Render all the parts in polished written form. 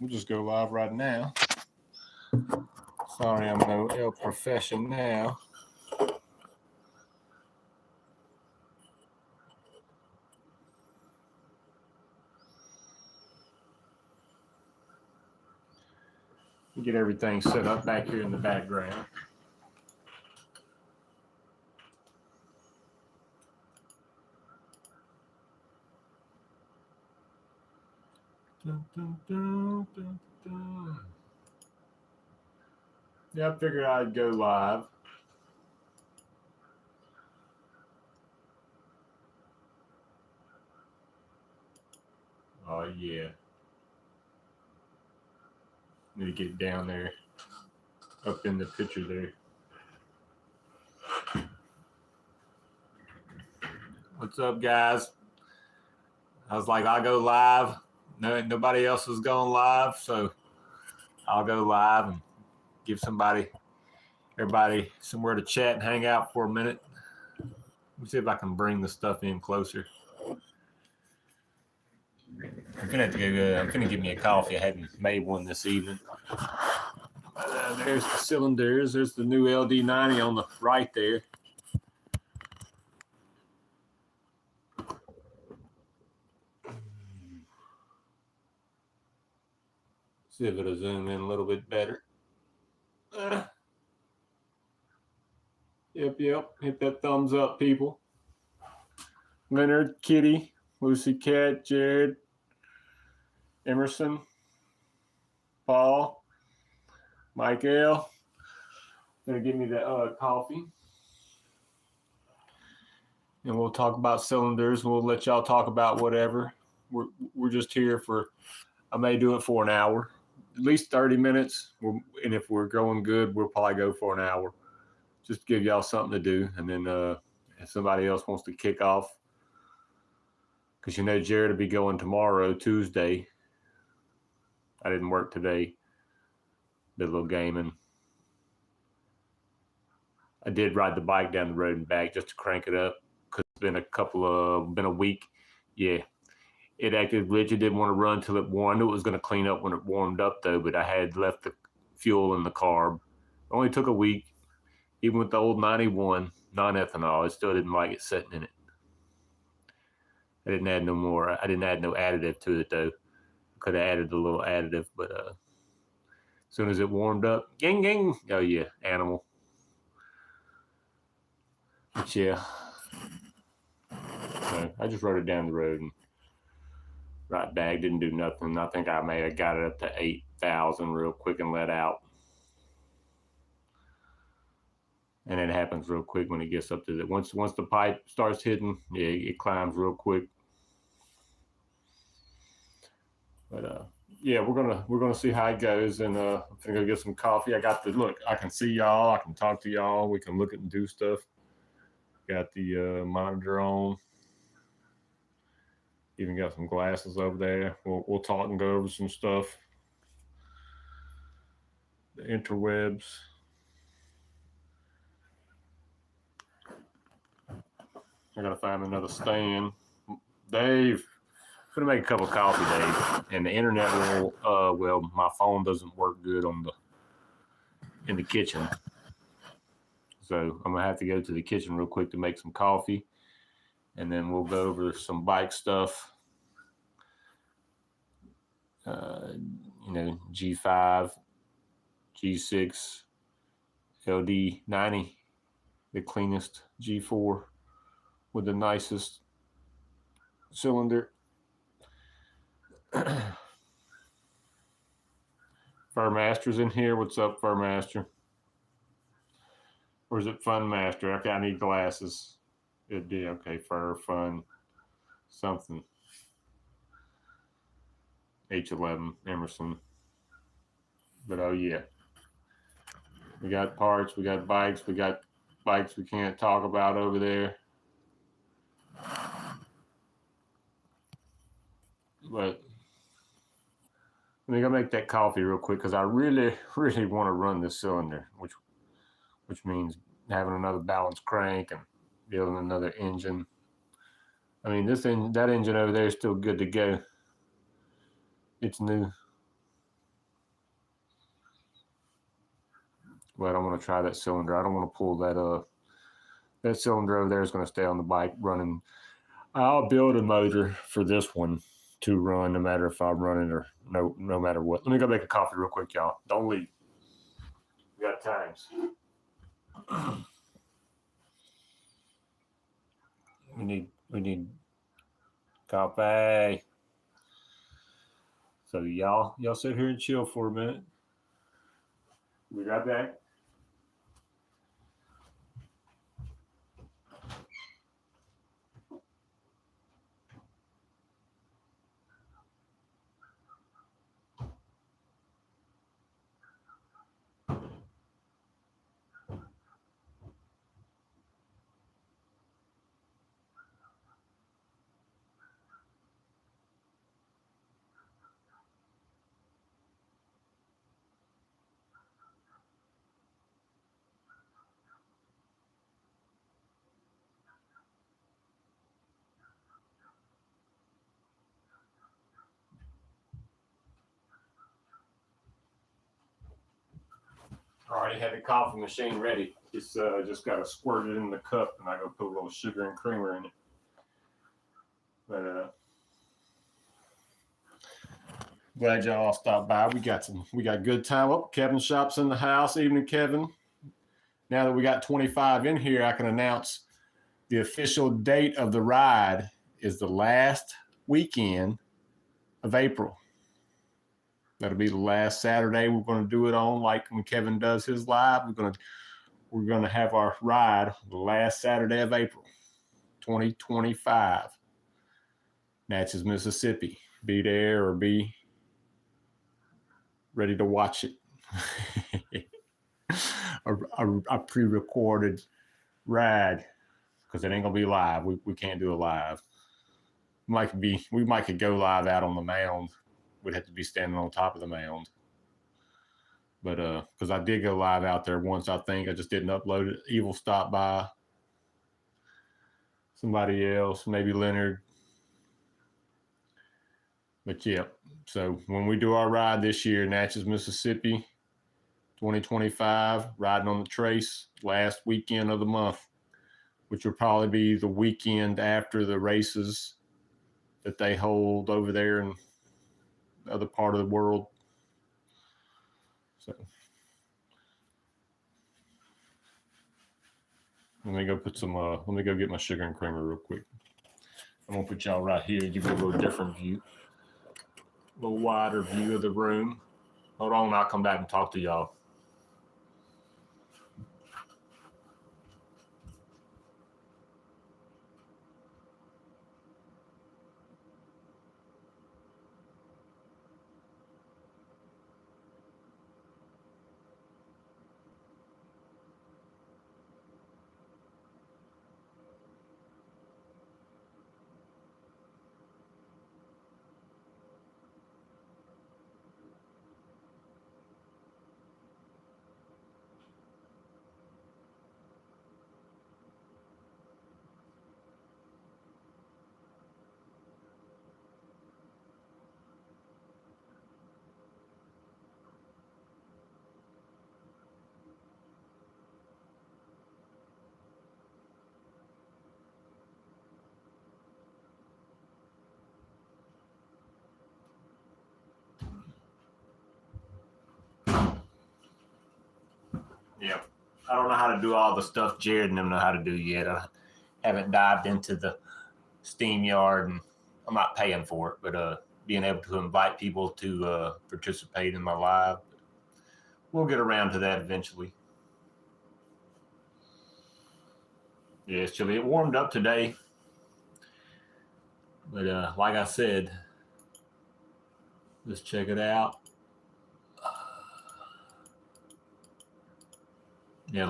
We'll just go live right now. Sorry, I'm no El Professional. Get everything set up back here in the background. Dun, dun, dun, dun, dun. Yeah, I figured I'd go live. Oh, yeah. Need to get down there, up in the picture there. What's up, guys? I was like, I'll go live. No, nobody else was going live, so I'll go live and give everybody somewhere to chat and hang out for a minute. Let me see if I can bring the stuff in closer. I'm gonna have to go. I'm gonna get me a coffee. I hadn't made one this evening. There's the cylinders. There's the new LD90 on the right there. See if it'll zoom in a little bit better. Yep. Hit that thumbs up, people. Leonard, Kitty, Lucy Cat, Jared, Emerson, Paul, Michael. Gonna give me the coffee. And we'll talk about cylinders. We'll let y'all talk about whatever. We're just here for, I may do it for an hour, at least 30 minutes. And if we're going good, we'll probably go for an hour. Just to give y'all something to do. And then if somebody else wants to kick off, because Jared will be going tomorrow, Tuesday. I didn't work today. Did a little gaming. I did ride the bike down the road and back just to crank it up, because it's been a week. Yeah. It acted glitchy. Didn't want to run till it warmed. I knew it was going to clean up when it warmed up, though, but I had left the fuel in the carb. It only took a week. Even with the old 91 non-ethanol, I still didn't like it sitting in it. I didn't add no additive to it, though. Could have added a little additive, but as soon as it warmed up, gang. Oh, yeah, animal. But, yeah. So I just rode it down the road and right back, didn't do nothing. I think I may have got it up to 8,000 real quick and let out. And it happens real quick when it gets up to that. Once the pipe starts hitting, yeah, it climbs real quick. But yeah, we're gonna see how it goes, and I'm gonna go get some coffee. I can see y'all. I can talk to y'all. We can look at and do stuff. Got the monitor on. Even got some glasses over there. We'll talk and go over some stuff. The interwebs. I gotta find another stand. Dave, I'm gonna make a cup of coffee, Dave. And the internet will. My phone doesn't work good in the kitchen, so I'm gonna have to go to the kitchen real quick to make some coffee, and then we'll go over some bike stuff. G5, G6, LD90, the cleanest G4 with the nicest cylinder. Furmaster's in here. What's up, Furmaster? Or is it Funmaster? Okay, I need glasses. It'd be okay. Fun, something. H11, Emerson. But oh yeah. We got parts, we got bikes we can't talk about over there. But let me go make that coffee real quick, because I really want to run this cylinder, which means having another balanced crank and building another engine. I mean, that engine over there is still good to go. It's new. but I want to try that cylinder. I don't want to pull that cylinder over there is going to stay on the bike running. I'll build a motor for this one to run no matter if I'm running or no matter what. Let me go make a coffee real quick, y'all. Don't leave. We got times. We need coffee. So y'all sit here and chill for a minute. We got back. Already had the coffee machine ready. It's just got to squirt it in the cup, and I go put a little sugar and creamer in it. But glad y'all stopped by. We got good time. Oh, Kevin Shop's in the house. Evening, Kevin. Now that we got 25 in here, I can announce the official date of the ride is the last weekend of April. That'll be the last Saturday we're going to do it on. Like when Kevin does his live, we're going to have our ride the last Saturday of April, 2025. Natchez, Mississippi. Be there or be ready to watch it. a pre-recorded ride, because it ain't gonna be live. We can't do a live. We might could go live out on the mound. We'd have to be standing on top of the mound. But because I did go live out there once, I think I just didn't upload it. Evil stopped by. Somebody else, maybe Leonard. But yeah, so when we do our ride this year, Natchez, Mississippi, 2025, riding on the Trace, last weekend of the month, which will probably be the weekend after the races that they hold over there in the other part of the world. So let me go get my sugar and creamer real quick. I'm gonna put y'all right here, give you a little different view, a little wider view of the room. Hold on, I'll come back and talk to y'all. Yeah, I don't know how to do all the stuff Jared and them know how to do yet. I haven't dived into the SteamYard, and I'm not paying for it, but being able to invite people to participate in my live, we'll get around to that eventually. Yeah, it's chilly. It warmed up today, but like I said, let's check it out. Yeah,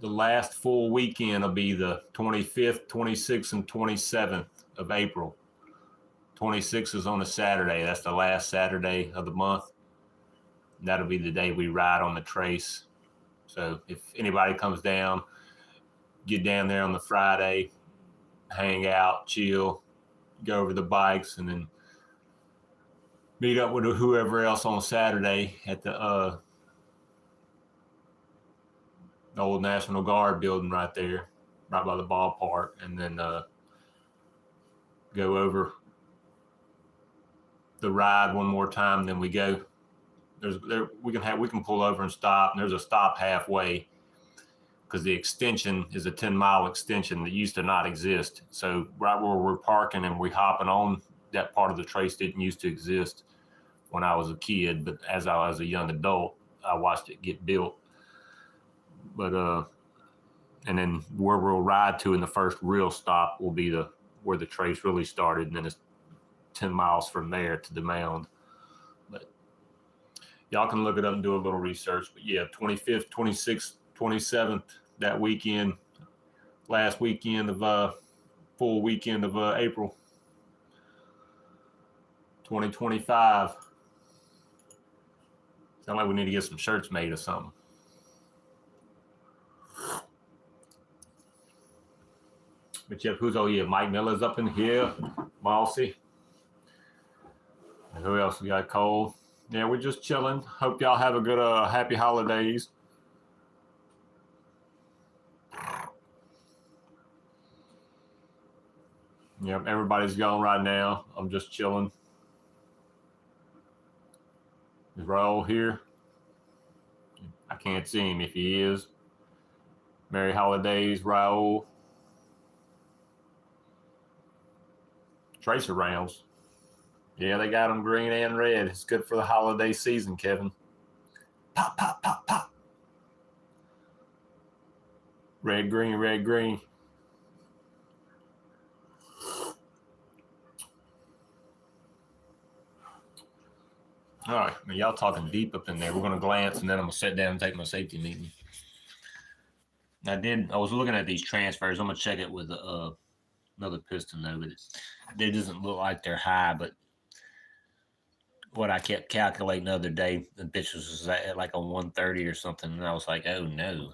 the last full weekend will be the 25th, 26th, and 27th of April. 26th is on a Saturday. That's the last Saturday of the month. And that'll be the day we ride on the Trace. So if anybody comes down, get down there on the Friday, hang out, chill, go over the bikes, and then meet up with whoever else on Saturday at the the old National Guard building right there, right by the ballpark, and then go over the ride one more time. Then we go. We can pull over and stop, and there's a stop halfway because the extension is a 10-mile extension that used to not exist. So right where we're parking and we hopping on, that part of the trace didn't used to exist when I was a kid, but as I was a young adult, I watched it get built. But and then where we'll ride to in the first real stop will be where the trace really started, and then it's 10 miles from there to the mound. But y'all can look it up and do a little research. But yeah, 25th, 26th, 27th, that weekend, last weekend of full weekend of April 2025. Sound like we need to get some shirts made or something. But yeah, Mike Miller's up in here, Mossy. And who else we got? Cole. Yeah, we're just chilling. Hope y'all have a good, happy holidays. Yep, everybody's gone right now. I'm just chilling. Is Raul here? I can't see him if he is. Merry holidays, Raul. Tracer rounds. Yeah, they got them green and red. It's good for the holiday season, Kevin. Pop, pop, pop, pop. Red, green, red, green. All right, now y'all talking deep up in there. We're going to glance, and then I'm going to sit down and take my safety meeting. I was looking at these transfers. I'm going to check it with another piston, though, but it doesn't look like they're high, but what I kept calculating the other day, the bitch was at like a 130 or something, and I was like, oh, no.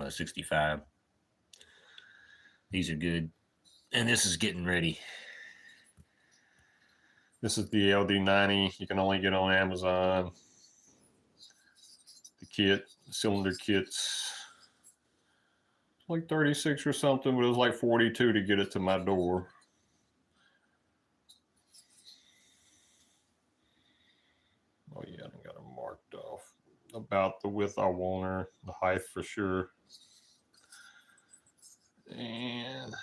65. These are good. And this is getting ready. This is the LD90. You can only get on Amazon. The kit, cylinder kits, like 36 or something, but it was like 42 to get it to my door. Oh yeah, I got it marked off. About the width I want her, the height for sure. And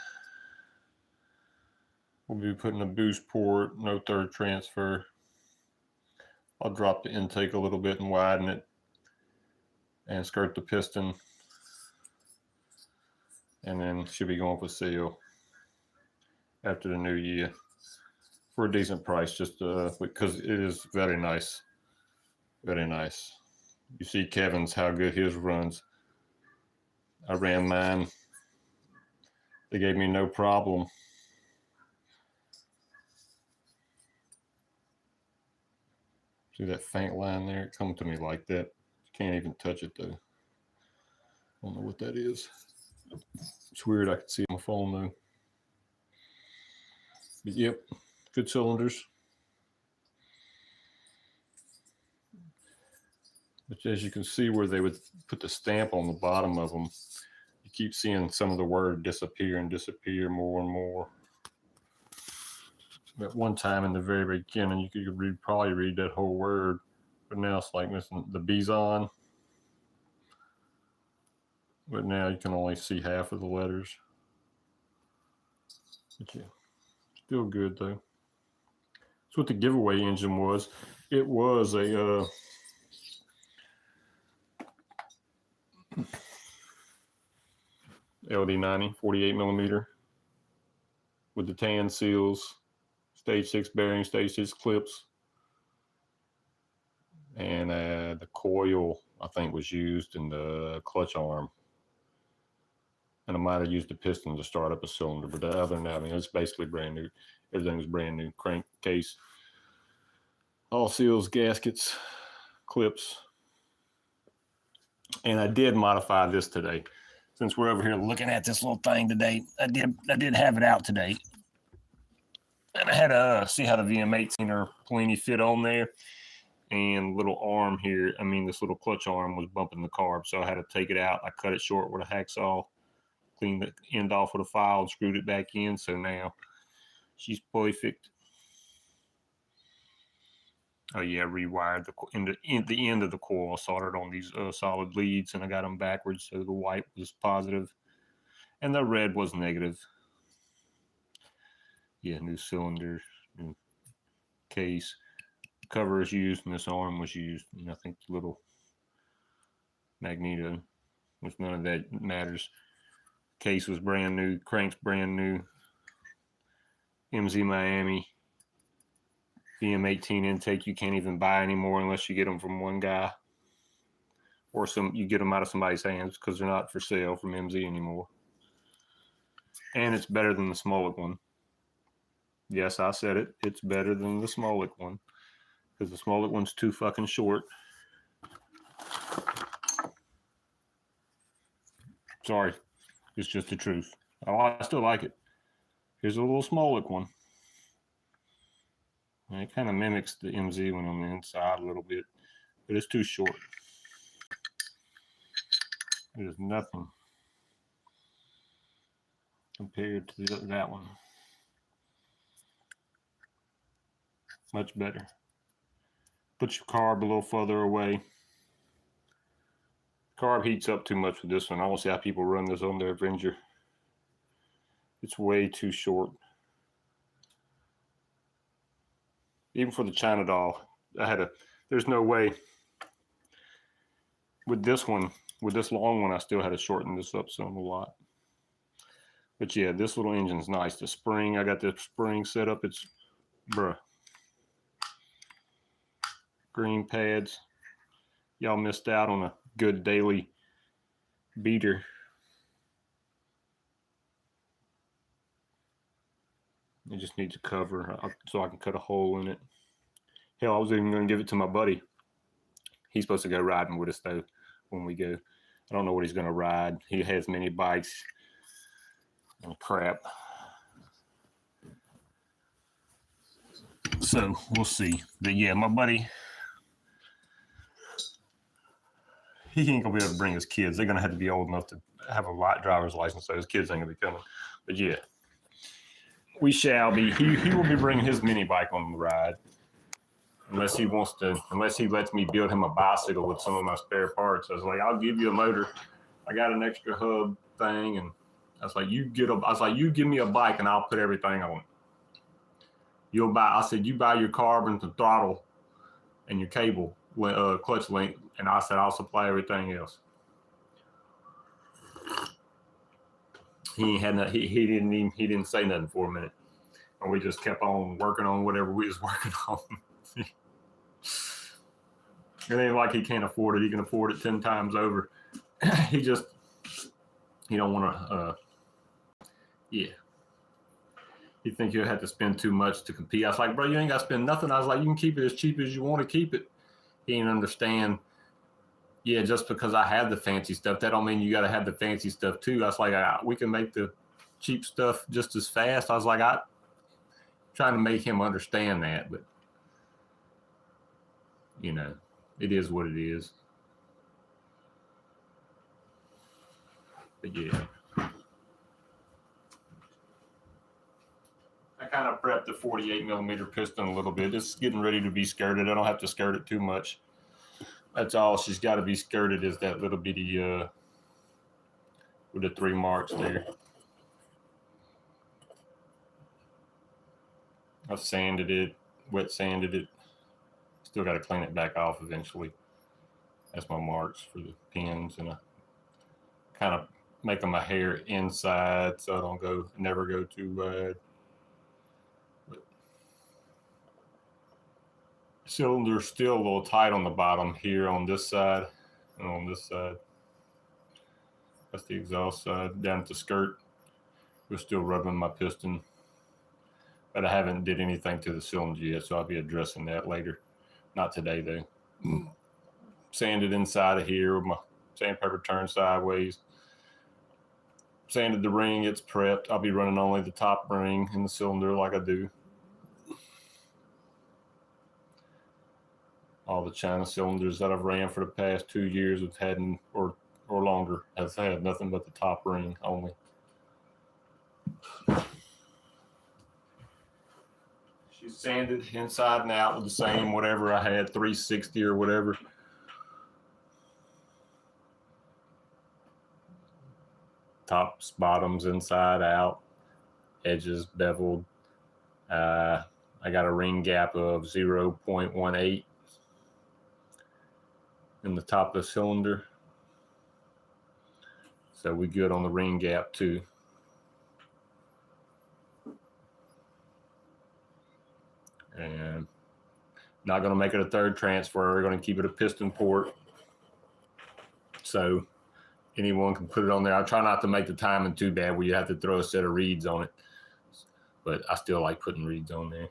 we'll be putting a boost port, no third transfer. I'll drop the intake a little bit and widen it and skirt the piston. And then should be going for sale after the new year for a decent price, just because it is very nice. Very nice. You see Kevin's, how good his runs. I ran mine. They gave me no problem. See that faint line there? It come to me like that. You can't even touch it though. I don't know what that is. It's weird. I can see my phone though. But yep, good cylinders. But as you can see where they would put the stamp on the bottom of them, you keep seeing some of the word disappear and disappear more and more. At one time in the very beginning, you could probably read that whole word, but now it's like missing the B's-on. But now you can only see half of the letters. But yeah, still good though. That's what the giveaway engine was. It was a LD90, 48 millimeter with the tan seals, stage 6 bearing, stage 6 clips, and the coil I think was used in the clutch arm. And I might have used the piston to start up a cylinder, but other than that, I mean, it's basically brand new. Everything was brand new. Crankcase, all seals, gaskets, clips. And I did modify this today. Since we're over here looking at this little thing today, I did have it out today. And I had to see how the VM18 or Polini fit on there. and little arm here, this little clutch arm was bumping the carb, so I had to take it out. I cut it short with a hacksaw, cleaned the end off with a file, and screwed it back in, so now she's perfect. Oh yeah, rewired the end of the coil, soldered on these solid leads, and I got them backwards, so the white was positive and the red was negative. Yeah, new cylinder, new case, cover is used, and this arm was used, and I think the little magneto, which none of that matters. Case was brand new, crank's brand new. MZ Miami VM18 intake you can't even buy anymore unless you get them from one guy, or you get them out of somebody's hands because they're not for sale from MZ anymore. And it's better than the Smolik one. Yes, I said it. It's better than the Smolik one because the Smolik one's too fucking short. Sorry, it's just the truth. I still like it. Here's a little Smolik one. And it kind of mimics the MZ one on the inside a little bit, but it's too short. There's nothing compared to that one. Much better. Put your carb a little further away. Carb heats up too much with this one. I don't see how people run this on their Avenger. It's way too short. Even for the China doll, there's no way. With this one, with this long one, I still had to shorten this up some a lot. But yeah, this little engine's nice. The spring, I got the spring set up. It's, bruh. Green pads. Y'all missed out on a good daily beater. It just needs a cover so I can cut a hole in it. Hell, I was even going to give it to my buddy. He's supposed to go riding with us, though, when we go. I don't know what he's going to ride. He has many bikes and crap. So, we'll see. But, yeah, my buddy, he ain't going to be able to bring his kids. They're going to have to be old enough to have a driver's license, so his kids ain't going to be coming. But, yeah. We shall be. He will be bringing his mini bike on the ride, unless he lets me build him a bicycle with some of my spare parts. I was like, I'll give you a motor. I got an extra hub thing, and I was like, you give me a bike and I'll put everything on it. I said, you buy your carb and the throttle and your cable, clutch link, and I said, I'll supply everything else. He didn't say nothing for a minute, and we just kept on working on whatever we was working on. It ain't like he can't afford it. He can afford it 10 times over. He don't want to. Yeah. You think you'll have to spend too much to compete? I was like, bro, you ain't got to spend nothing. I was like, you can keep it as cheap as you want to keep it. He didn't understand. Yeah, just because I have the fancy stuff, that don't mean you got to have the fancy stuff too. I was like, we can make the cheap stuff just as fast. I was like, trying to make him understand that, but it is what it is. But yeah, I kind of prepped the 48 millimeter piston a little bit. It's getting ready to be skirted. I don't have to skirt it too much. That's all she's got to be skirted is that little bitty with the 3 marks there. I sanded it, wet sanded it. Still got to clean it back off eventually. That's my marks for the pins, and I kind of making my hair inside so I don't never go too wide. Cylinder's still a little tight on the bottom here on this side and on this side. That's the exhaust side. Down at the skirt, we're still rubbing my piston, but I haven't did anything to the cylinder yet, so I'll be addressing that later. Not today though. Sanded inside of here with my sandpaper turned sideways. Sanded the ring, it's prepped. I'll be running only the top ring in the cylinder like I do All the China cylinders that I've ran for the past 2 years have had, or longer, has had nothing but the top ring only. She's sanded inside and out with the same whatever I had, 360 or whatever. Tops, bottoms, inside out, edges beveled. I got a ring gap of 0.18 in the top of the cylinder. So we good on the ring gap too. And not going to make it a third transfer. We're going to keep it a piston port. So anyone can put it on there. I try not to make the timing too bad where you have to throw a set of reeds on it. But I still like putting reeds on there.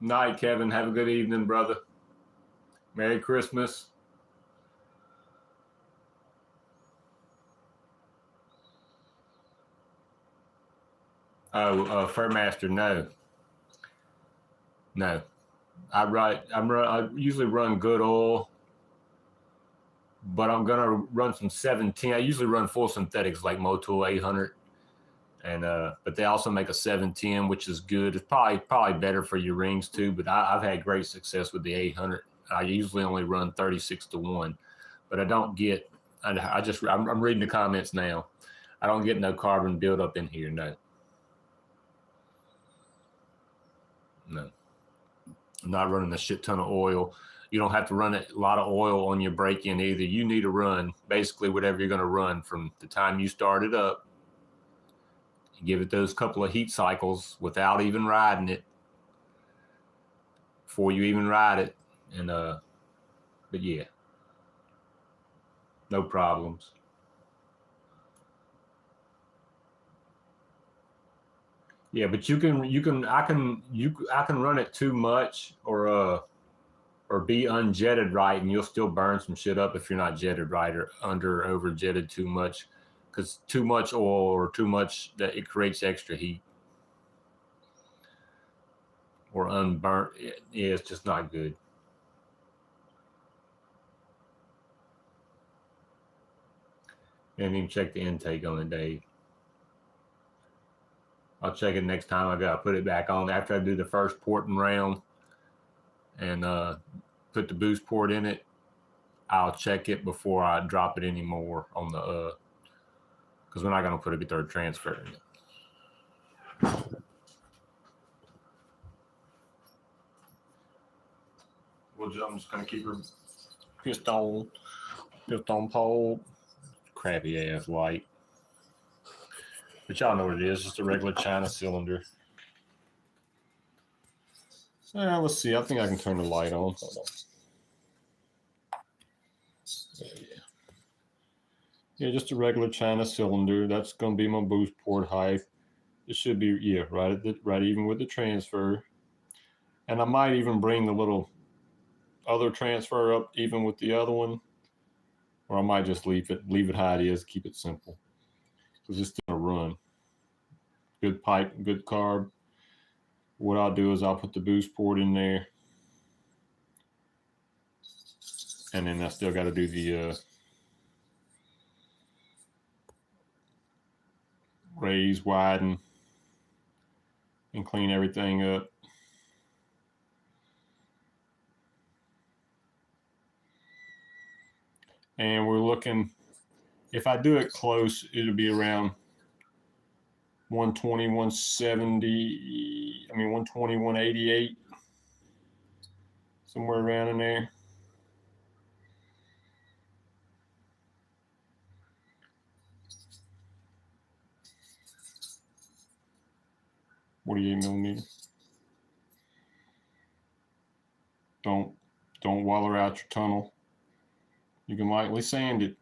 Night, Kevin. Have a good evening, brother. Merry Christmas. Oh, Fairmaster, no. I usually run good oil, but I'm gonna run some 710. I usually run full synthetics like Motul 800. And but they also make a 710, which is good. It's probably better for your rings too. But I've had great success with the 800. I usually only run 36-1, but I don't get. I'm reading the comments now. I don't get no carbon buildup in here. No. I'm not running a shit ton of oil. You don't have to run a lot of oil on your break-in either. You need to run basically whatever you're going to run from the time you start it up. Give it those couple of heat cycles without even riding it before you even ride it. And, but yeah, no problems. Yeah, but I can run it too much or be unjetted right, and you'll still burn some shit up if you're not jetted right or under or over jetted too much. Because too much oil or too much, that it creates extra heat or unburnt. Yeah, it's just not good. Didn't even check the intake on it, Dave. I'll check it next time I gotta put it back on after I do the first porting round and put the boost port in it. I'll check it before I drop it anymore on the because we're not gonna put a third transfer in it. I'm just gonna keep her piston pole. Crappy ass light. But y'all know what it is, just a regular China cylinder. Let's see. I think I can turn the light on. Hold on. Yeah, just a regular China cylinder. That's gonna be my boost port height. It should be right even with the transfer. And I might even bring the little other transfer up even with the other one, or I might just leave it how it is, keep it simple, because it's gonna run. Good pipe, good carb. What I'll do is I'll put the boost port in there, and then I still got to do the raise, widen, and clean everything up. And we're looking, if I do it close, it'll be around 120, 170, 120, 188, somewhere around in there. .48 millimeter. Don't waller out your tunnel. You can lightly sand it.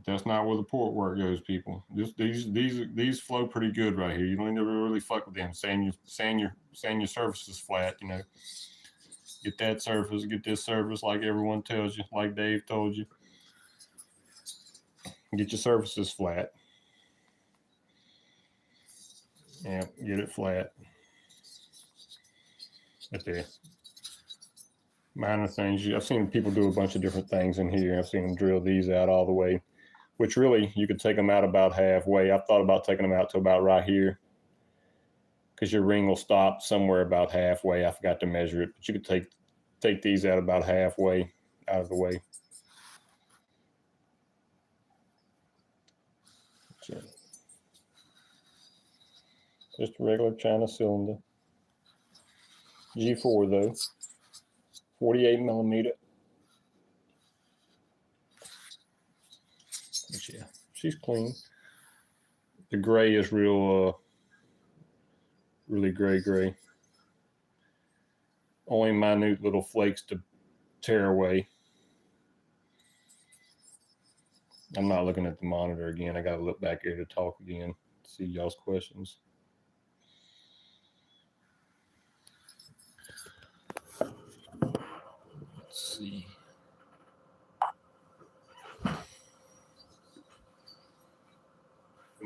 But that's not where the port work goes, people. These flow pretty good right here. You don't need to really fuck with them. Sand your surfaces flat. You know, get that surface, get this surface, like everyone tells you, like Dave told you. Get your surfaces flat. Yeah, get it flat. Right there. Minor things. I've seen people do a bunch of different things in here. I've seen them drill these out all the way, which really you could take them out about halfway. I've thought about taking them out to about right here because your ring will stop somewhere about halfway. I forgot to measure it, but you could take these out about halfway out of the way. Just a regular China cylinder. G4 though. 48 millimeter. But yeah, she's clean. The gray is real, really gray. Only minute little flakes to tear away. I'm not looking at the monitor again. I got to look back here to talk again, see y'all's questions. Let's see. I'm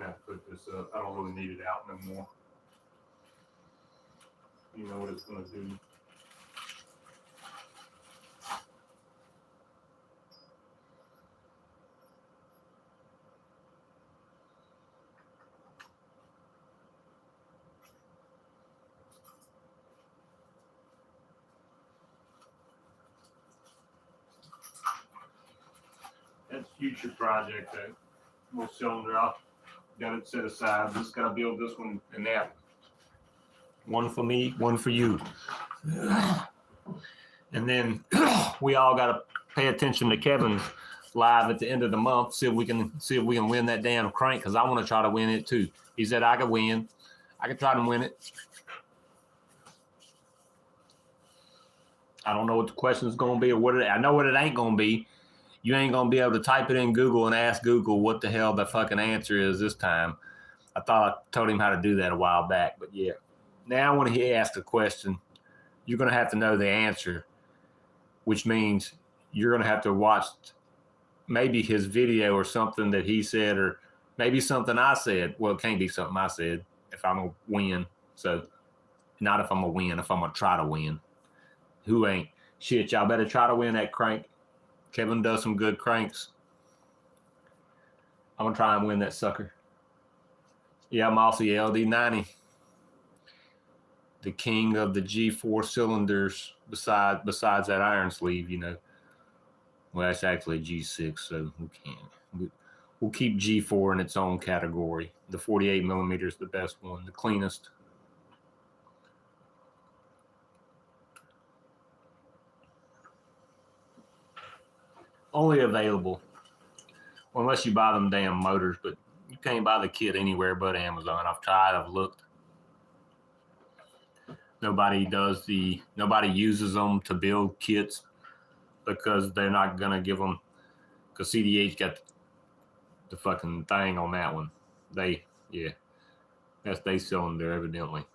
gonna have to put this up. I don't really need it out no more. You know what it's gonna do. That's future project though. More cylinder off. Got it set aside. Just gotta build this one and that. One for me, one for you. And then we all gotta pay attention to Kevin's live at the end of the month. See if we can win that damn crank, because I want to try to win it too. He said I could win. I could try to win it. I don't know what the question's gonna be or what I know what it ain't gonna be. You ain't going to be able to type it in Google and ask Google what the hell the fucking answer is this time. I thought I told him how to do that a while back, but yeah. Now when he asks a question, you're going to have to know the answer, which means you're going to have to watch maybe his video or something that he said, or maybe something I said. Well, it can't be something I said if I'm going to win. So not if I'm going to win, if I'm going to try to win. Who ain't? Shit, y'all better try to win that crank. Kevin does some good cranks. I'm going to try and win that sucker. Yeah, I'm also LD90. The king of the G4 cylinders besides that iron sleeve, you know. Well, that's actually a G6, so we can't. We'll keep G4 in its own category. The 48 millimeter is the best one, the cleanest. Only available, unless you buy them damn motors, but you can't buy the kit anywhere but Amazon. I've tried, I've looked. Nobody uses them to build kits because they're not going to give them, because CDH got the fucking thing on that one. That's they cylinder evidently,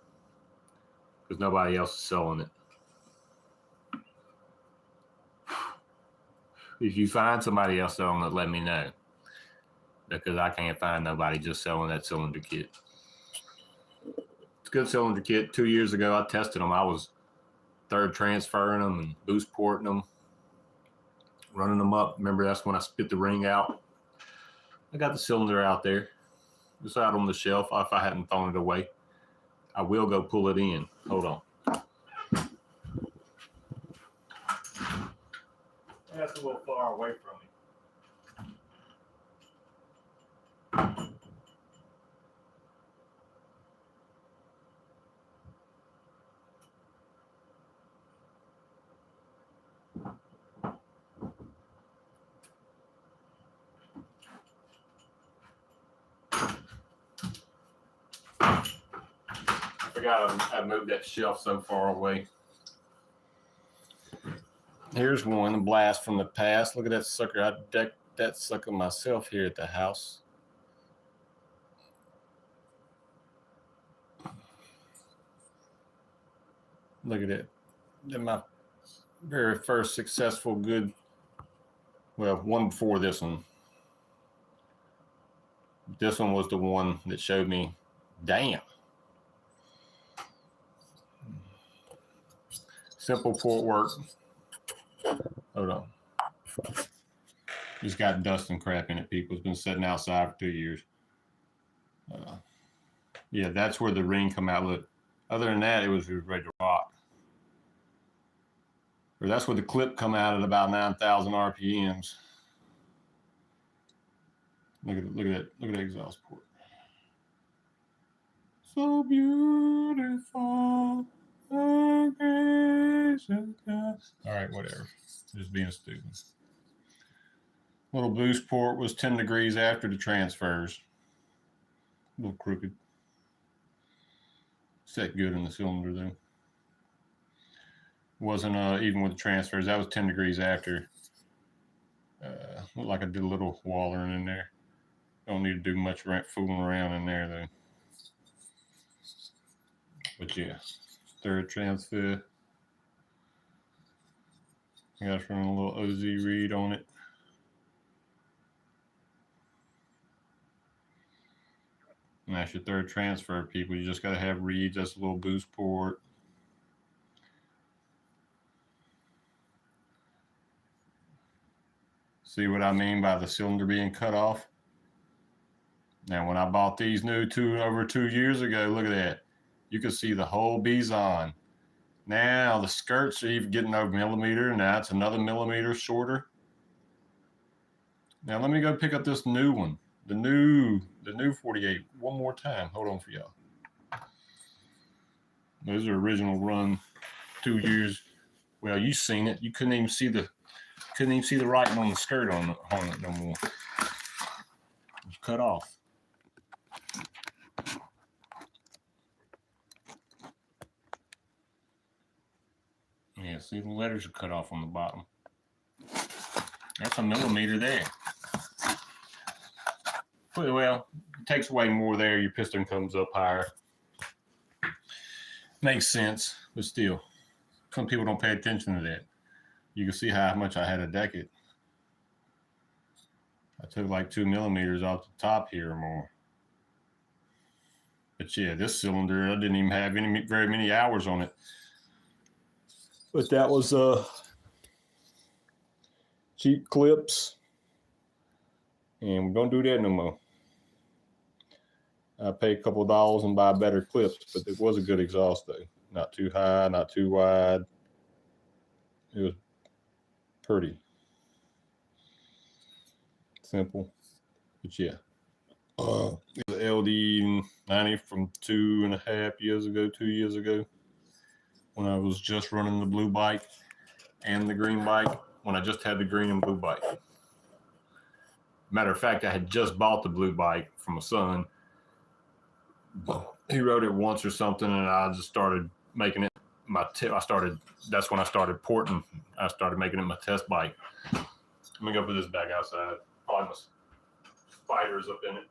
because nobody else is selling it. If you find somebody else selling it, let me know, because I can't find nobody just selling that cylinder kit. It's a good cylinder kit. 2 years ago, I tested them. I was third transferring them and boost porting them, running them up. Remember, that's when I spit the ring out. I got the cylinder out there. It's out on the shelf if I hadn't thrown it away. I will go pull it in. Hold on. That's a little far away from me. I forgot I moved that shelf so far away. Here's one, a blast from the past. Look at that sucker. I that sucker myself here at the house. Look at that. Then my very first successful good, well, one before this one. This one was the one that showed me, damn. Simple port work. Hold on. Just got dust and crap in it, people. It's been sitting outside for 2 years. Yeah, that's where the ring come out. Look, other than that, it was ready to rock. Or that's where the clip come out at about 9,000 RPMs. Look at that exhaust port. So beautiful. All right, whatever. Just being stupid. Little boost port was 10 degrees after the transfers. A little crooked. Set good in the cylinder though. Wasn't even with the transfers. That was 10 degrees after. Looked like I did a little wallering in there. Don't need to do much fooling around in there though. But yeah, third transfer. I got to run a little OZ read on it. And that's your third transfer, people. You just got to have reads. That's a little boost port. See what I mean by the cylinder being cut off? Now, when I bought these new over 2 years ago, look at that. You can see the whole Bison. Now the skirts are even getting over millimeter. Now it's another millimeter shorter. Now let me go pick up this new one. The new 48 one more time. Hold on for y'all. Those are original run 2 years. Well, you seen it. You couldn't even see the writing on the skirt on it no more. It's cut off. Yeah, see the letters are cut off on the bottom. That's a millimeter there. Well, it takes away more there. Your piston comes up higher. Makes sense, but still, some people don't pay attention to that. You can see how much I had to deck it. I took like 2 millimeters off the top here or more. But yeah, this cylinder, I didn't even have very many hours on it. But that was cheap clips. And we don't do that no more. I pay a couple of dollars and buy better clips, but it was a good exhaust though. Not too high, not too wide. It was pretty simple, but yeah. The LD90 from 2 years ago, when I was just running the blue bike and the green bike, when I just had the green and blue bike. Matter of fact, I had just bought the blue bike from my son. He rode it once or something, and I just started making it my tip. That's when I started porting. I started making it my test bike. Let me go put this back outside. Probably my spiders up in it.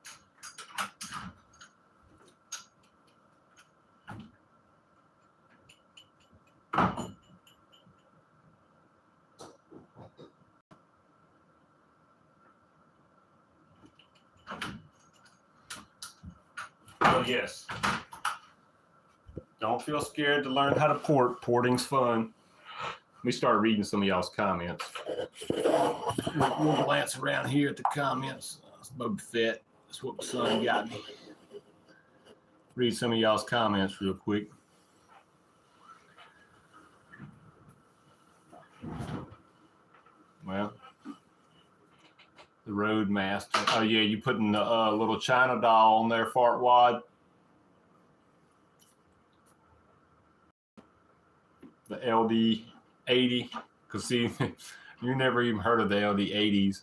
So yes, don't feel scared to learn how to port. Porting's fun. Let me start reading some of y'all's comments. We'll glance around here at the comments. It's Boba Fett. That's what my son got me. Read some of y'all's comments real quick. Well, the Roadmaster. Oh yeah, you putting the little China doll on there, fart wad. The LD80, because see, you never even heard of the LD80s.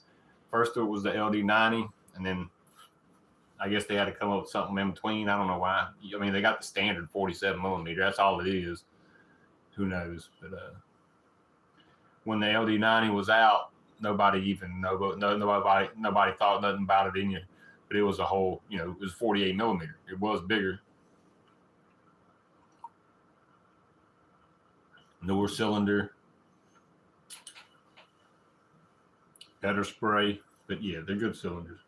First it was the LD90, and then I guess they had to come up with something in between. I don't know why. I mean, they got the standard 47 millimeter. That's all it is. Who knows? But when the LD90 was out, nobody thought nothing about it in you. But it was a whole, it was 48 millimeter. It was bigger. Newer cylinder. Better spray. But yeah, they're good cylinders.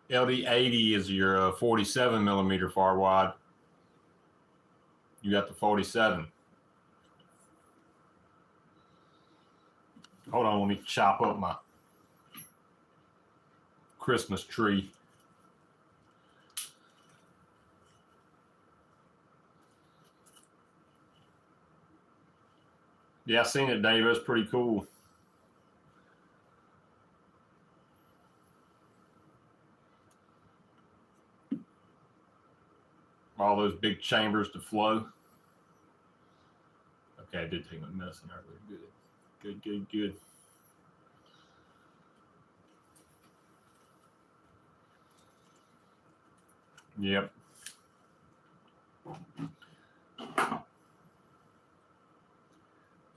LD80 is your 47 millimeter far wide. You got the 47. Hold on, let me chop up my Christmas tree. Yeah, I seen it, Dave. It was pretty cool. All those big chambers to flow. Okay, I did take my medicine earlier. Good. Yep.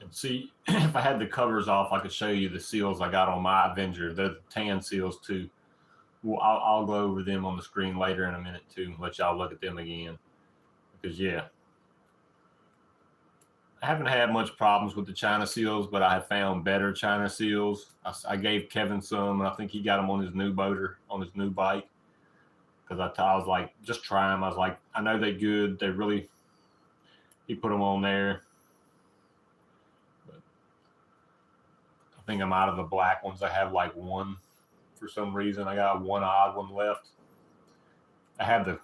And see, if I had the covers off, I could show you the seals I got on my Avenger. They're the tan seals too. Well, I'll go over them on the screen later in a minute too, let y'all look at them again. Because yeah, I haven't had much problems with the China seals, but I have found better China seals. I gave Kevin some, and I think he got them on his new motor, on his new bike. Because I was like, just try them. I was like, I know they're good. They really, he put them on there. But I think I'm out of the black ones. I have like one for some reason. I got one odd one left. I have the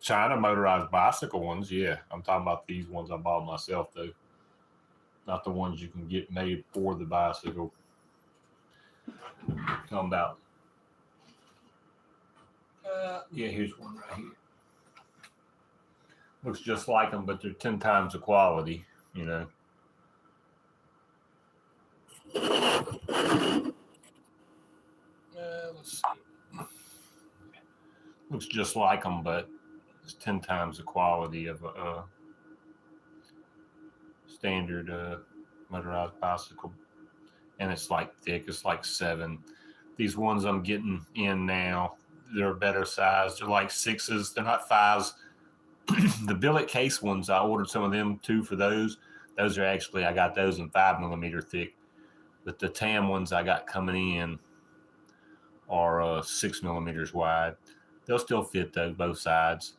China motorized bicycle ones. Yeah, I'm talking about these ones I bought myself though. Not the ones you can get made for the bicycle. Talking about. Yeah, here's one right here. Looks just like them, but they're 10 times the quality, Let's see. Looks just like them, but it's 10 times the quality of a standard motorized bicycle. And it's like thick. It's like 7. These ones I'm getting in now, they're a better size. They're like 6s. They're not 5s. The billet case ones, I ordered some of them too for those. Those are actually, I got those in 5 millimeter thick. But the tan ones I got coming in are 6 millimeters wide. They'll still fit though, both sides.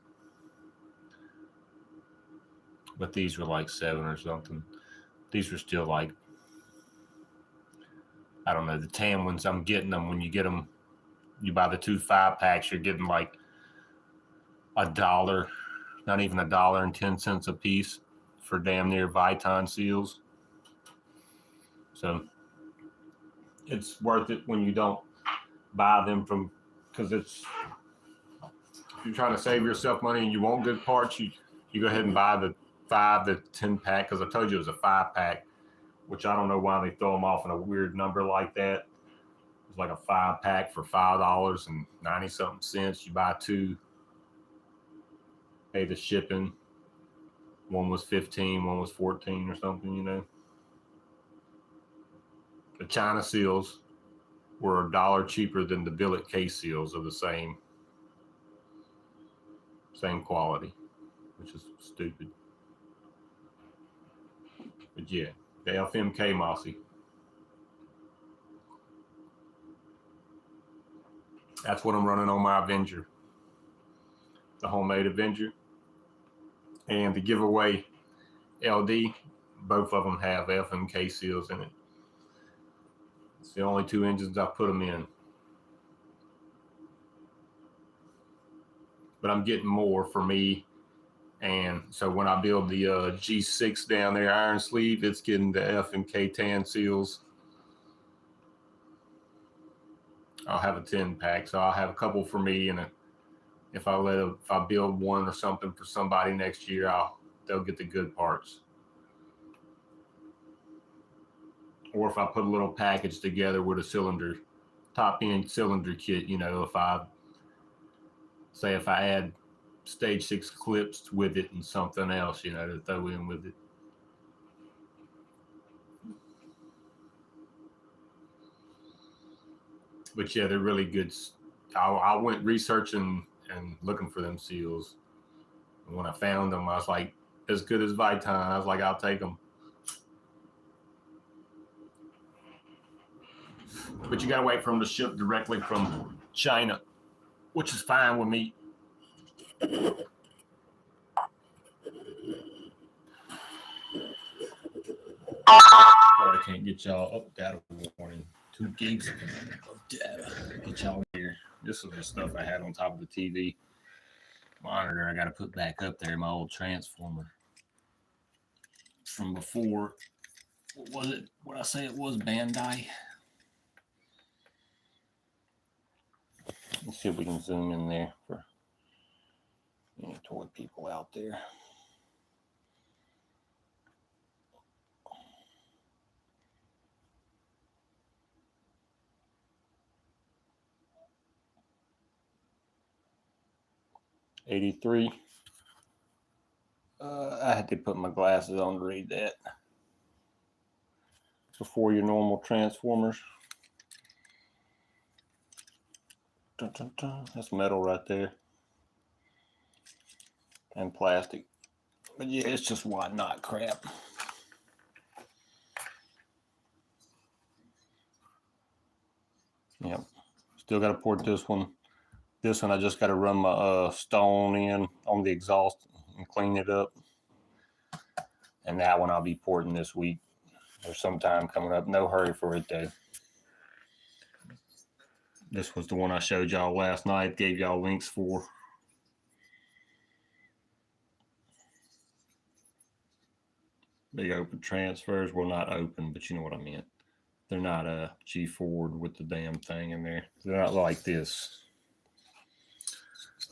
But these were like 7 or something. These were still like, I don't know, the tan ones, I'm getting them when you get them, you buy the 2 5-packs, you're getting like $1, not even $1.10 a piece for damn near Viton seals. So it's worth it when you don't buy them from, because it's, if you're trying to save yourself money and you want good parts, you go ahead and buy the 5 to 10 pack, because I told you it was a 5-pack, which I don't know why they throw them off in a weird number like that. It's like a 5-pack for $5.90-something. You buy 2, pay the shipping. One was 15, one was 14 or something, The China seals were $1 cheaper than the billet case seals of the same quality, which is stupid. But yeah, the FMK Mossy. That's what I'm running on my Avenger. The homemade Avenger. And the giveaway LD, both of them have FMK seals in it. It's the only 2 engines I put them in. But I'm getting more for me. And so when I build the G6 down there, iron sleeve, it's getting the FMK tan seals. I'll have a 10-pack, so I'll have a couple for me, and if I build one or something for somebody next year, they'll get the good parts. Or if I put a little package together with a top end cylinder kit, if I add stage 6 clips with it and something else, to throw in with it. But yeah, they're really good. I went researching and looking for them seals. And when I found them, I was like, as good as Viton. I was like, I'll take them. But you gotta wait for them to ship directly from China, which is fine with me. Sorry, I can't get y'all. Oh, data warning. 2 gigs of data. Get y'all here. This is the stuff I had on top of the TV monitor. I got to put back up there. My old transformer from before. What was it? What I say it was? Bandai. Let's see if we can zoom in there for any toy people out there. $83. I had to put my glasses on to read that. Before your normal Transformers. Dun, dun, dun. That's metal right there. And plastic. But yeah, it's just why not crap. Yep. Still got to port this one. This one I just got to run my stone in on the exhaust and clean it up. And that one I'll be porting this week. There's some time coming up. No hurry for it though. This was the one I showed y'all last night. Gave y'all links for. Big open transfers. Well, not open, but you know what I meant. They're not G-forward with the damn thing in there. They're not like this.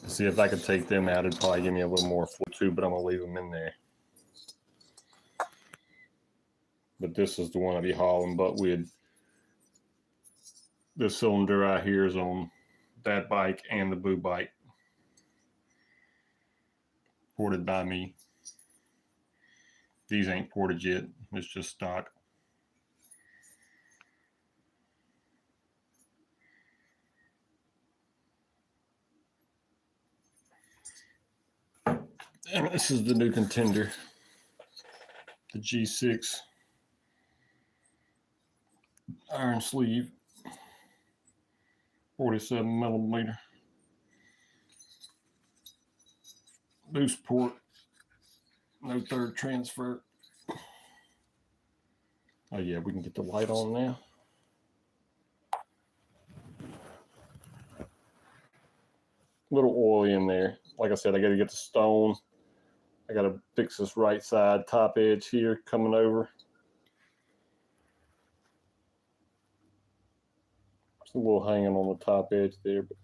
See if I could take them out. It'd probably give me a little more flow too, but I'm going to leave them in there. But this is the one I'll be hauling butt with. This cylinder right here is on that bike and the blue bike. Ported by me. These ain't ported yet. It's just stock. And this is the new contender. The G6 iron sleeve. 47 millimeter. Boost port. No third transfer. Oh yeah, we can get the light on now. Little oily in there. Like I said, I got to get the stone. I got to fix this right side top edge here coming over. It's a little hanging on the top edge there. But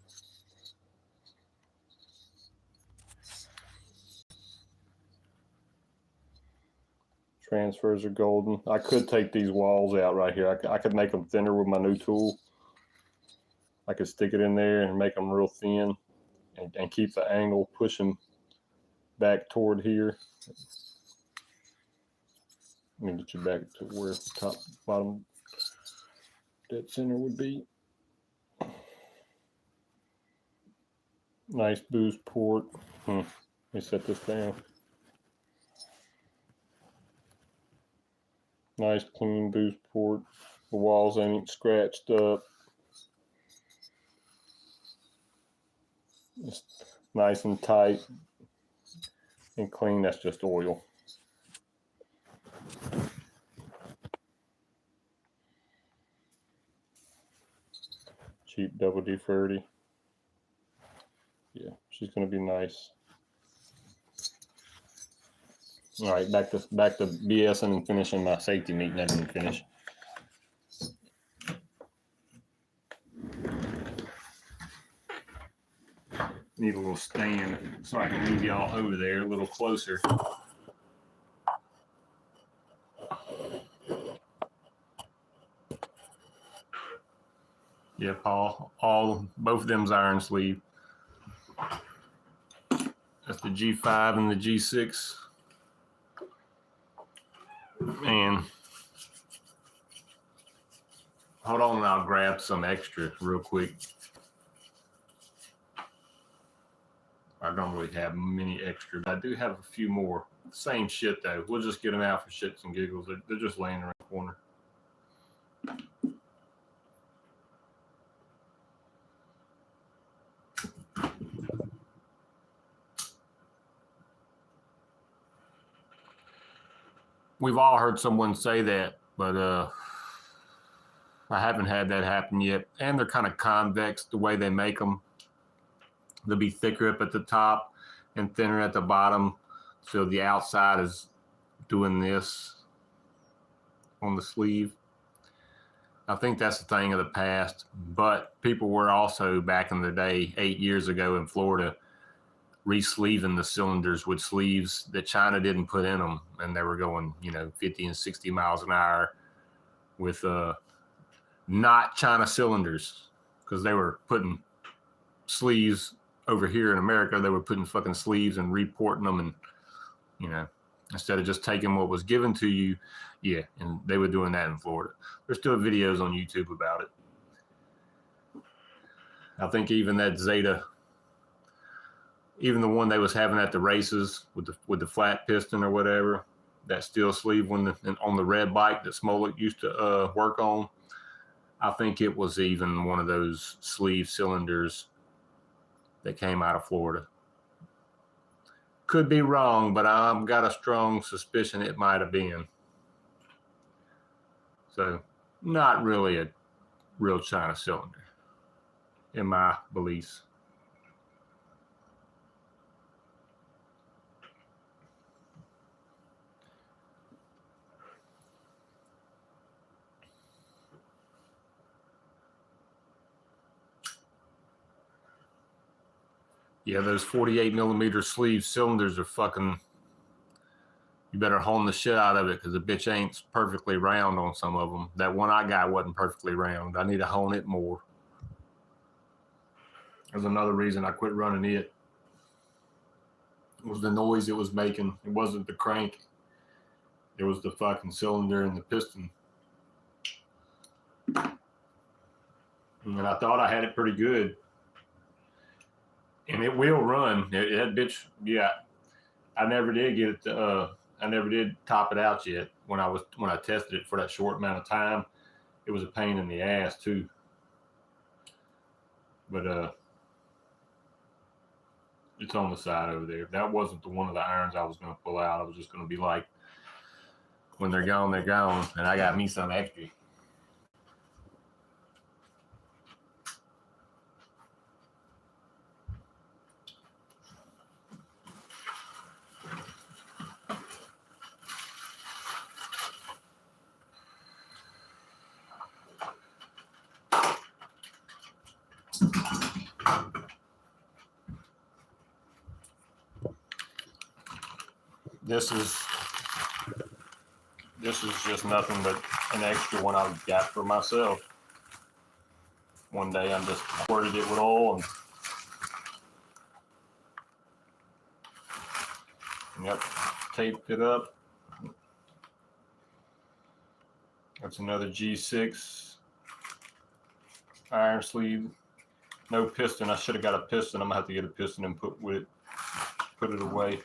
transfers are golden. I could take these walls out right here. I could make them thinner with my new tool. I could stick it in there and make them real thin and keep the angle pushing back toward here. Let me get you back to where the top, bottom, dead center would be. Nice boost port. Let me set this down. Nice clean boost port. The walls ain't scratched up. Just nice and tight and clean. That's just oil. Cheap double D30. Yeah, she's gonna be nice. All right, back to BSing and finishing my safety meeting. I didn't finish. Need a little stand so I can move y'all over there a little closer. Yeah, Paul, both of them's iron sleeve. That's the G5 and the G6. And Hold on and I'll grab some extra real quick. I don't really have many extra, but I do have a few more. Same shit though. We'll just get them out for shits and giggles. They're just laying around the corner. We've all heard someone say that, but I haven't had that happen yet. And they're kind of convex the way they make them. They'll be thicker up at the top and thinner at the bottom. So the outside is doing this on the sleeve. I think that's the thing of the past, but people were also back in the day, 8 years ago in Florida, re-sleeving the cylinders with sleeves that China didn't put in them, and they were going, 50 and 60 miles an hour with not China cylinders, because they were putting sleeves over here in America. They were putting fucking sleeves and reporting them, and instead of just taking what was given to you. Yeah, and they were doing that in Florida. There's still videos on YouTube about it. I think even that Zeta, even the one they was having at the races with the flat piston or whatever, that steel sleeve on the red bike that Smolik used to work on, I think it was even one of those sleeve cylinders that came out of Florida. Could be wrong, but I've got a strong suspicion it might have been. So not really a real China cylinder, in my beliefs. Yeah, those 48 millimeter sleeve cylinders are fucking, you better hone the shit out of it, because the bitch ain't perfectly round on some of them. That one I got wasn't perfectly round. I need to hone it more. There's another reason I quit running it. It was the noise it was making. It wasn't the crank. It was the fucking cylinder and the piston. And I thought I had it pretty good. And it will run. That bitch, yeah. I never did get it to, I never did top it out yet. When I tested it for that short amount of time, it was a pain in the ass too. But it's on the side over there. That wasn't the one of the irons I was going to pull out. I was just going to be like, when they're gone, they're gone. And I got me some extra. This is just nothing but an extra one I got for myself. One day I'm just squirted it with oil and yep, taped it up. That's another G6 iron sleeve. No piston. I should have got a piston. I'm gonna have to get a piston and put it away.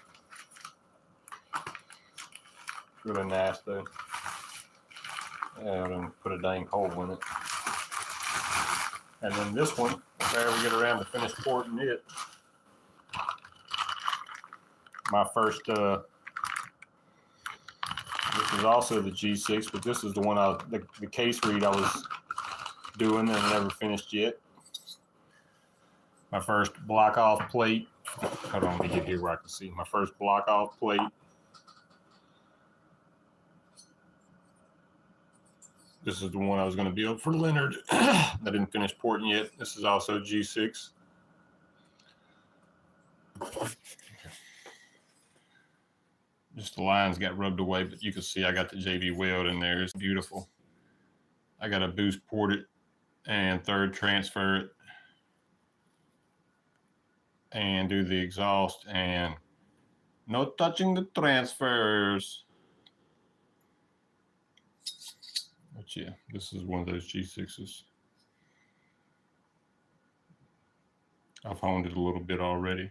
Really nice though. Yeah, I'm gonna put a dang hole in it. And then this one, if I ever get around to finish porting it, my first, this is also the G6, but this is the one the case read I was doing and never finished yet. My first block off plate. Hold on, let me get here where I can see. My first block off plate. This is the one I was going to build for Leonard. I didn't finish porting yet. This is also G6. Just the lines got rubbed away, but you can see I got the JV weld in there. It's beautiful. I got to boost port it and third transfer it and do the exhaust, and no touching the transfers. But yeah, this is one of those G6s. I've honed it a little bit already.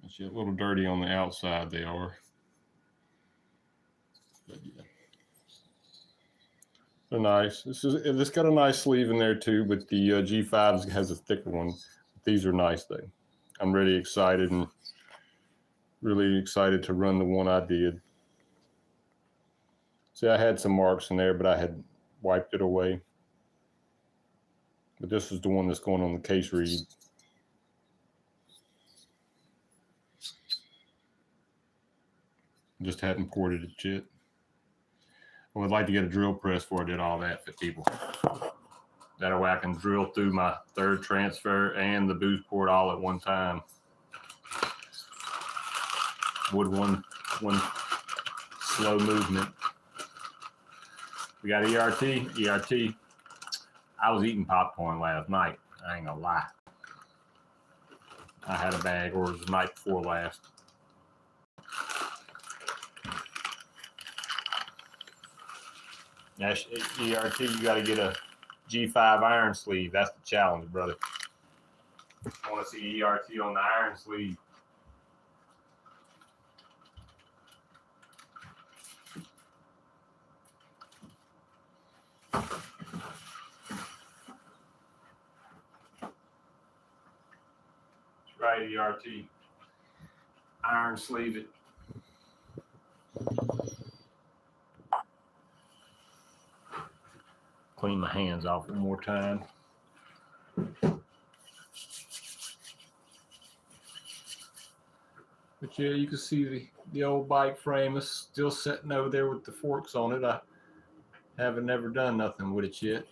But yeah, a little dirty on the outside they are. But yeah. They're nice. This got a nice sleeve in there too, but the G5 has a thicker one. These are nice though. I'm really excited to run the one I did. See, I had some marks in there, but I had wiped it away. But this is the one that's going on the case read. Just hadn't ported it yet. I would like to get a drill press before I did all that for people. That way I can drill through my third transfer and the boost port all at one time. Would one slow movement. We got ERT. I was eating popcorn last night. I ain't gonna lie. I had a bag, or it was the night before last. That's ERT. You got to get a G5 iron sleeve. That's the challenge, brother. I want to see ERT on the iron sleeve. That's right, ERT. Iron sleeve it. Clean my hands off one more time. But yeah, you can see the old bike frame is still sitting over there with the forks on it. I haven't never done nothing with it yet.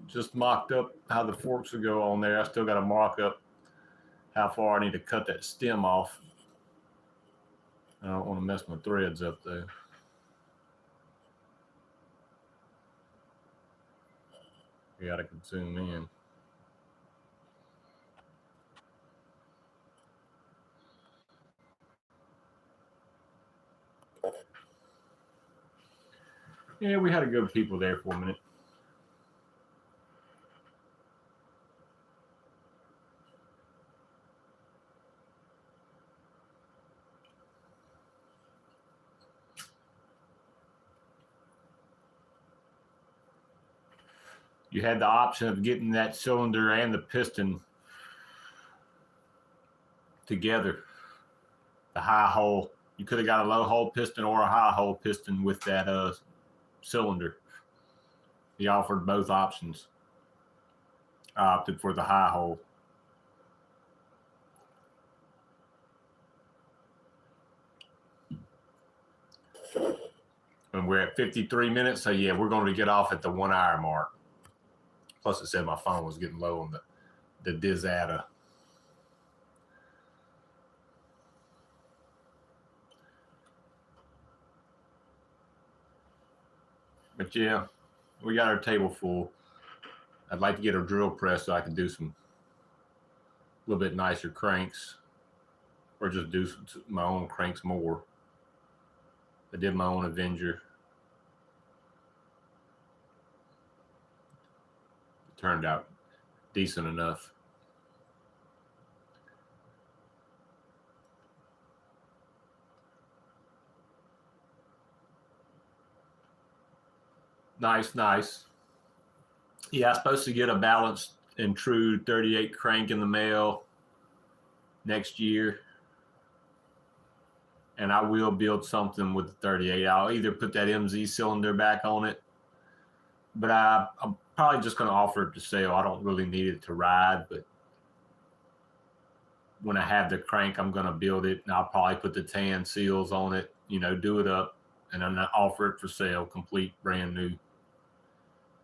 Just mocked up how the forks would go on there. I still got to mark up how far I need to cut that stem off. I don't want to mess my threads up though. We got to zoom in. Yeah, we had a good people there for a minute. You had the option of getting that cylinder and the piston together. The high hole. You could have got a low hole piston or a high hole piston with that cylinder. He offered both options. I opted for the high hole. And we're at 53 minutes, so yeah, we're going to get off at the 1 hour mark. Plus, it said my phone was getting low on the Dizata. But yeah, we got our table full. I'd like to get a drill press so I can do some a little bit nicer cranks, or just do my own cranks more. I did my own Avenger. It turned out decent enough. Nice. Yeah, I'm supposed to get a balanced and true 38 crank in the mail next year. And I will build something with the 38. I'll either put that MZ cylinder back on it, but I'm probably just going to offer it to sale. I don't really need it to ride, but when I have the crank, I'm going to build it, and I'll probably put the tan seals on it, do it up, and I'm going to offer it for sale, complete, brand new.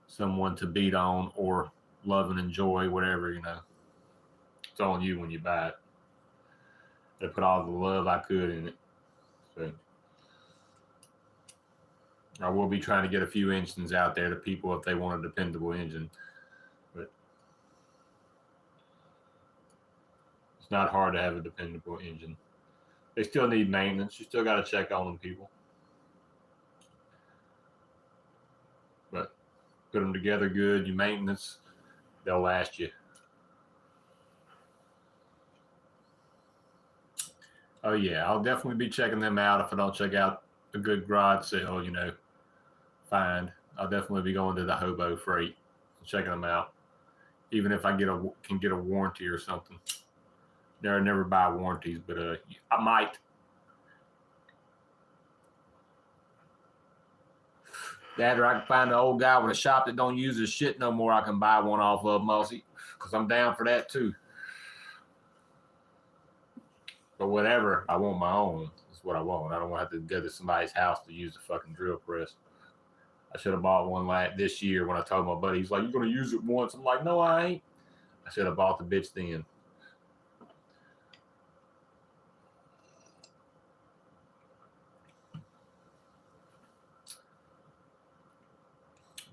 Someone to beat on or love and enjoy, whatever, It's on you when you buy it. I put all the love I could in it. So I will be trying to get a few engines out there to people if they want a dependable engine. But It's not hard to have a dependable engine. They still need maintenance. You still got to check on them, people. But put them together good. Your maintenance, they'll last you. Oh yeah, I'll definitely be checking them out. If I don't check out a good garage sale, find, I'll definitely be going to the Hobo Freight and checking them out. Even if I can get a warranty or something. Never buy warranties, but I might. That, or I can find an old guy with a shop that don't use his shit no more. I can buy one off of Mossy, because I'm down for that too. But whatever, I want my own. That's what I want. I don't want to have to go to somebody's house to use the fucking drill press. I should have bought one this year when I told my buddy. He's like, "You're going to use it once." I'm like, "No, I ain't." I should have bought the bitch then.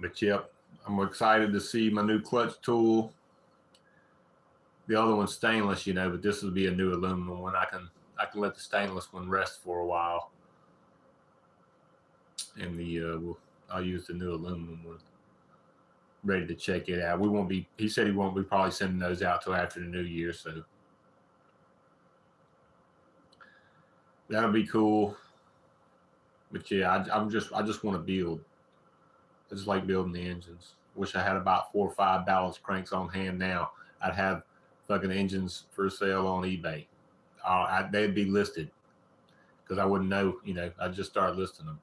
But yep, I'm excited to see my new clutch tool. The other one's stainless, but this will be a new aluminum one. I can let the stainless one rest for a while, and I'll use the new aluminum one. Ready to check it out. He said he won't be probably sending those out till after the new year, so that'll be cool. But yeah, I just want to build. I just like building the engines. Wish I had about 4 or 5 balance cranks on hand now. I'd have fucking engines for sale on eBay. They'd be listed because I wouldn't know. I'd just start listing them.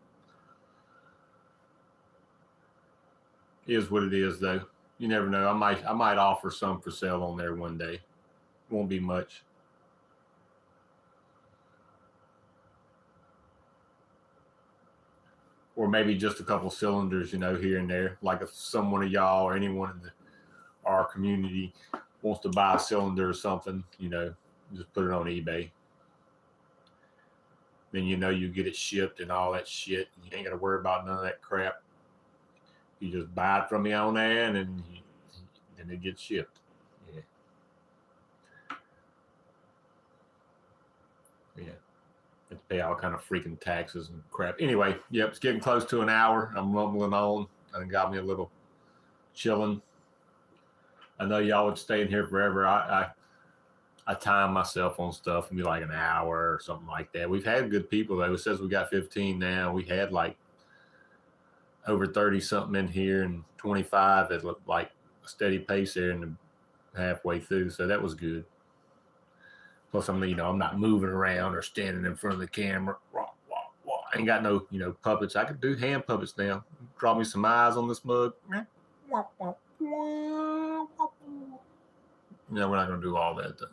It is what it is, though. You never know. I might offer some for sale on there one day. Won't be much. Or maybe just a couple cylinders, here and there. Like if someone of y'all or anyone in our community wants to buy a cylinder or something, just put it on eBay. Then you get it shipped and all that shit. You ain't got to worry about none of that crap. You just buy it from me on there, and then it gets shipped. Yeah. Yeah. Have to pay all kind of freaking taxes and crap. Anyway, yep, it's getting close to an hour. I'm rumbling on. And got me a little chilling. I know y'all would stay in here forever. I time myself on stuff and be like an hour or something like that. We've had good people though. It says we got 15 now. We had like over 30 something in here and 25. It looked like a steady pace there in the halfway through. So that was good. Plus, I'm not moving around or standing in front of the camera. I ain't got no, puppets. I could do hand puppets now. Draw me some eyes on this mug. We're not going to do all that, though.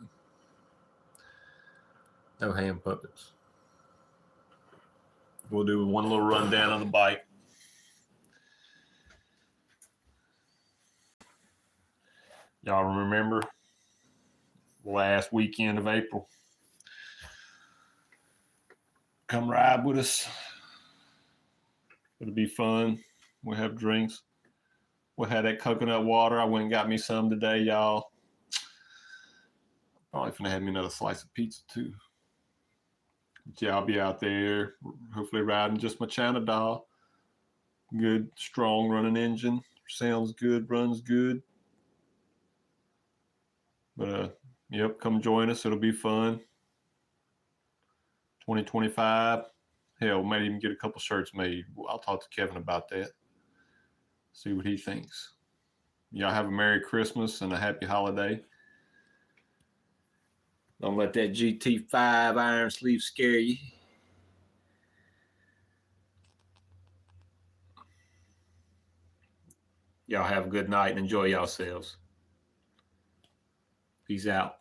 No hand puppets. We'll do one little rundown on the bike. Y'all remember last weekend of April? Come ride with us. It'll be fun. We'll have drinks. We'll have that coconut water. I went and got me some today, y'all. Probably gonna have me another slice of pizza too. But yeah, I'll be out there, hopefully riding just my China doll. Good, strong running engine. Sounds good, runs good. But yep, come join us. It'll be fun. 2025. Hell, we might even get a couple shirts made. I'll talk to Kevin about that. See what he thinks. Y'all have a Merry Christmas and a happy holiday. Don't let that GT5 iron sleeve scare you. Y'all have a good night and enjoy yourselves. Peace out.